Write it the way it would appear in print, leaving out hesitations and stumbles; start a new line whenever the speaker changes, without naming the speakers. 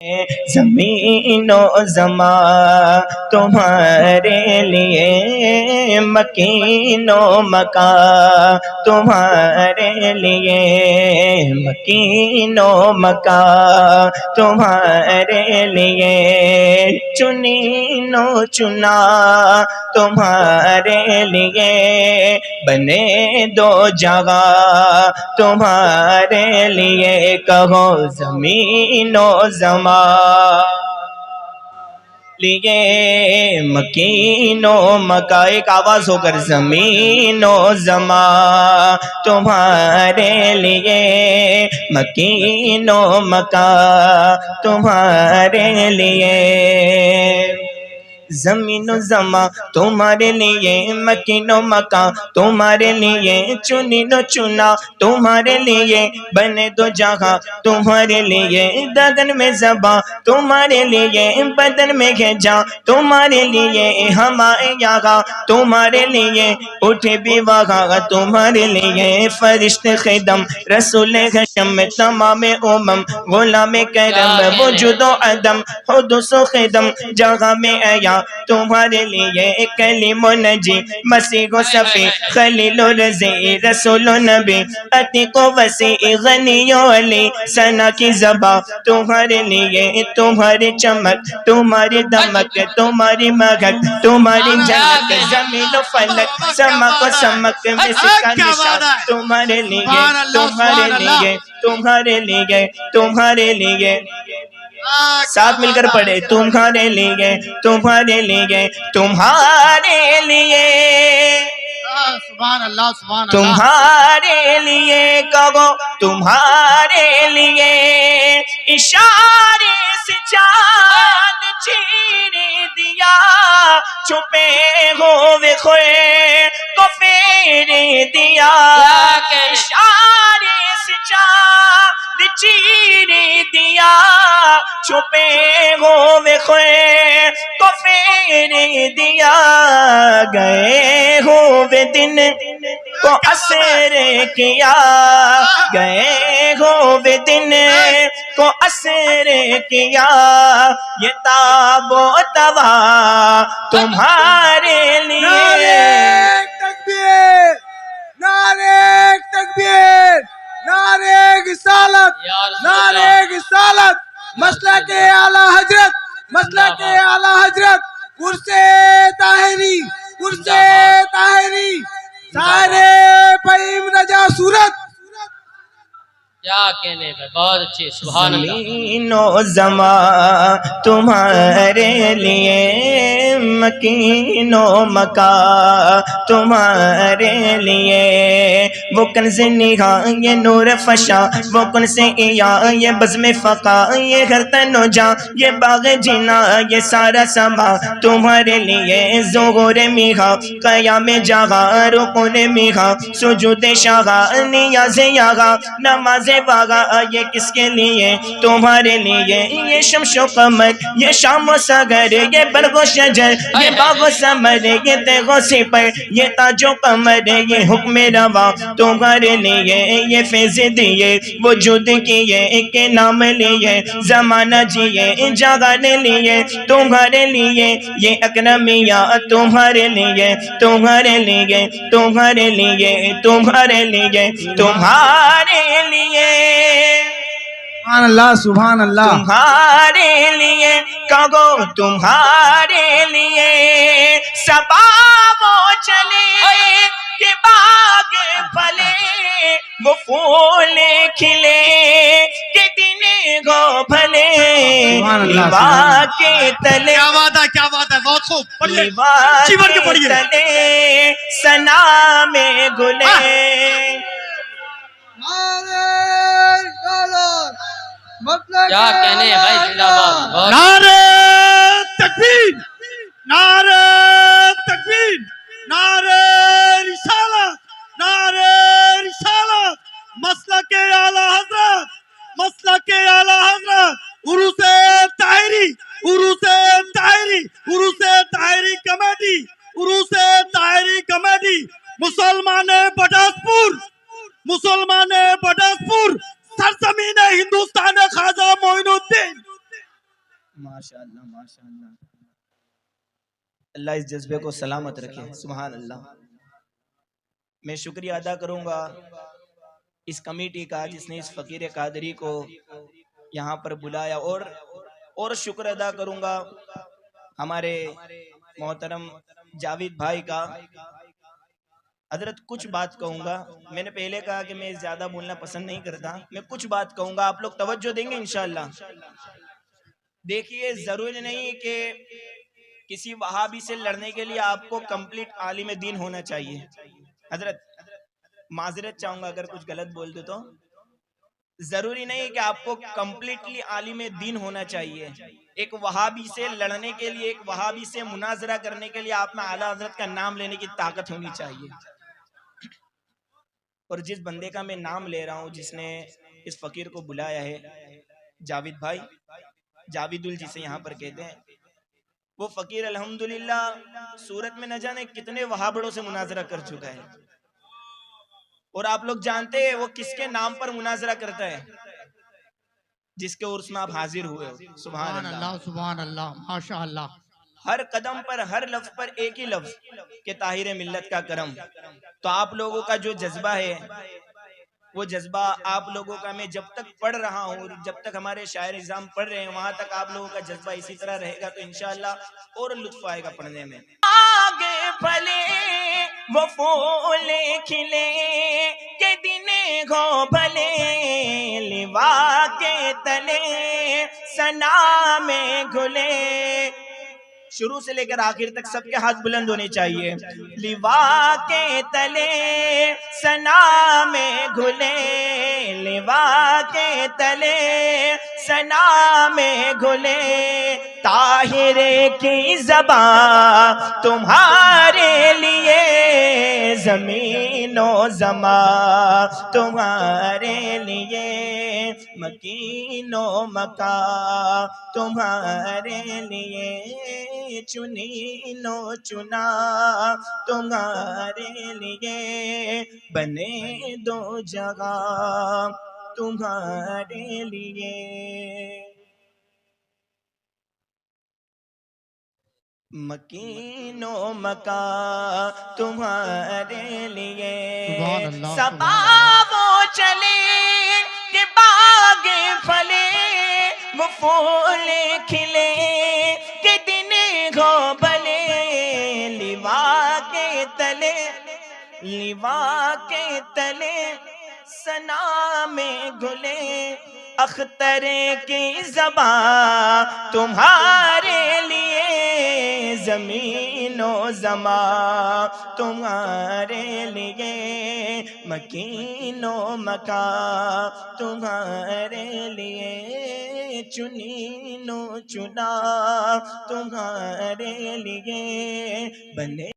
زمین و زمان تمہارے لیے، مکین و مکان تمہارے لیے، مکین و مکان تمہارے لیے، چنین و چنا تمہارے لیے، بنے دو جگہ تمہارے لیے، کہو زمین و زمان لیے، مکین و مکان، ایک آواز ہو کر، زمین و زمان تمہارے لیے، مکین و مکان تمہارے لیے، زمین و زمان تمہارے لیے، مکین و مکان تمہارے لیے، چنین و چنا تمہارے لیے، بنے دو جہاں تمہارے لیے، گگن میں زباں تمہارے لیے، بدن میں گھجاں تمہارے لیے، ہمارے یہاں تمہارے لیے، اٹھے بھی وہاں تمہارے لیے، فرشت خدم رسول حشم تمام امم غلام کرم وجود و عدم حدث و خدم جگہ میں آیا تمہارے لیے، کلیم و نجی مسیح و صفی خلیل و رضی رسول و نبی عتیق و وسیع غنی و علی ثنا کی زبان تمہارے لیے، تمہاری چمک تمہاری دمک تمہاری مہک تمہاری جنت، زمین و فلک سمک و سمک میں سے کا نشان تمہارے لیے، تمہارے لیے، تمہارے لیے، تمہارے لیے، ساتھ مل کر پڑھے، تمہارے لیے، تمہارے لیے، تمہارے لیے،
سبحان اللہ سبحان اللہ،
تمہارے لیے، کہو تمہارے لیے، اشارے سے چاند چیر دیا، چھپے ہوئے خوئے کو پھیر دیا، اشارے سے چاند چیر دیا، چھپے ہوئے خوئے کو پھیر دیا، گئے ہوئے دن کو اسر کیا، گئے ہوئے دن کو اسر کیا، یہ تاب و توا تمہارے لیے،
تکبیر، نعرہ تکبیر، نعرہ رسالت، نعرہ رسالت، مسلک اعلیٰ حضرت، مسلک اعلیٰ حضرت، عرص طاہری، عرص طاہری، سارے فہیم رجا صورت،
کیا کہنے میں، بہت اچھی، سبحان اللہ،
زمین و زمان تمہارے لیے، مکین و مکان تمہارے لیے، وہ کنز نہا یہ نور فشاں، وہ کنز ایا یہ بزم فقا، یہ ہر تن و جاں یہ باغ جنا، یہ سارا سما تمہارے لیے، ظہور میہا قیام جہاں رکن میہا سجود شاہا نیاز یاغا نماز واغا، یہ کس کے لیے، تمہارے لیے، یہ شمس و قمر یہ شام و سگر، یہ برگ و شجر یہ باغ و ثمر، یہ تیغ و سپر یہ تاج و قمر، یہ حکم روا تمہارے لیے، یہ فیض دیے وجود کیے کہ نام لیے، زمانہ جیے جاگانے لیے تمہارے لیے، یہ اکرمیہ تمہارے لیے، تمہارے لیے، تمہارے لیے، تمہارے لیے، تمہارے لیے،
سبحان اللہ سبحان اللہ،
تمہارے لیے، کہو تمہارے لیے، صبا وہ چلے کہ باغ پھلے، وہ پھول کھلے کہ دن گو بھلے، لیوا کے تلے،
کیا بات ہے کیا بات ہے، بہت خوب، پڑھیے
لیوا
اچھی بڑھ کے
کے
پڑھیے،
تلے ثنا میں گلے،
کیا کہنے ہیں بھائی، زندہ باد، بہت
نعرہ تکبیر، نعرہ تکبیر، نعرہ رسالت، نعرہ رسالت، مسلک اعلیٰ حضرت، مسلک اعلیٰ حضرت، عروس طاہری، عروس طاہری، عروس طاہری کمیٹی، عروس طاہری کمیٹی، مسلمان بٹاسپور، مسلمان بٹاسپور، سرزمین ہندوستان خواجہ معین الدین
ماشاء اللہ ماشاء اللہ، اللہ اس جذبے کو سلامت رکھے، سبحان اللہ۔ میں شکریہ ادا کروں گا اس کمیٹی کا جس نے اس فقیر قادری کو یہاں پر بلایا، اور شکر ادا کروں گا ہمارے محترم جاوید بھائی کا۔ حضرت کچھ بات کہوں گا، میں نے پہلے کہا کہ میں زیادہ بولنا پسند نہیں کرتا، میں کچھ بات کہوں گا، آپ لوگ توجہ دیں گے انشاءاللہ۔ دیکھیے ضروری نہیں کہ کسی وہابی سے لڑنے کے لیے آپ کو کمپلیٹ عالم دین ہونا چاہیے۔ حضرت معذرت چاہوں گا اگر کچھ غلط بول دو تو، ضروری نہیں کہ آپ کو کمپلیٹلی عالم دین ہونا چاہیے۔ ایک وہابی سے لڑنے کے لیے، ایک وہابی سے مناظرہ کرنے کے لیے آپ میں اعلیٰ حضرت کا نام لینے کی طاقت ہونی چاہیے۔ اور جس بندے کا میں نام لے رہا ہوں جس نے اس فقیر کو بلایا ہے، جاوید بھائی، جاوید جسے یہاں پر کہتے ہیں، وہ فقیر الحمدللہ سورت میں نہ جانے کتنے وہابڑوں سے مناظرہ کر چکا ہے، اور آپ لوگ جانتے ہیں وہ کس کے نام پر مناظرہ کرتا ہے؟ جس کے عرس میں آپ حاضر ہوئے ہو۔ سبحان اللہ
سبحان اللہ، ماشاء اللہ۔
ہر قدم پر، ہر لفظ پر ایک ہی لفظ کہ طاہر ملت کا کرم۔ تو آپ لوگوں کا جو جذبہ ہے، وہ جذبہ آپ لوگوں کا میں جب تک پڑھ رہا ہوں، جب تک ہمارے شاعر نظام پڑھ رہے ہیں، وہاں تک آپ لوگوں کا جذبہ اسی طرح رہے گا، تو انشاءاللہ اور لطف آئے گا پڑھنے میں۔ آگے پھلے وہ پھول کھلے کہ دن ہو بھلے، لوا کے تلے ثنا میں گھلے۔ شروع سے لے کر آخر تک سب کے ہاتھ بلند ہونے چاہیے۔ لوا کے تلے ثنا میں گھلے، لوا کے تلے ثنا میں گھلے، طاہر کی زبان تمہارے لیے، زمین و زمان تمہارے لیے، مکین و مکان تمہارے لیے، چنین و چنا تمہارے لیے، بنے دو جگہ تمہارے لیے، مکین و مکان تمہارے لیے۔ صبا وہ چلے کہ باغ پھلے، وہ پھول کھلے کہ دن ہو بھلے، لوا کے تلے، لوا کے تلے ثنا میں گھلے، اختر کی زبان تمہارے لیے، زمین و زمان تمہارے لیے، مکین و مکان تمہارے لیے، چنین و چنا تمہارے لیے، بنے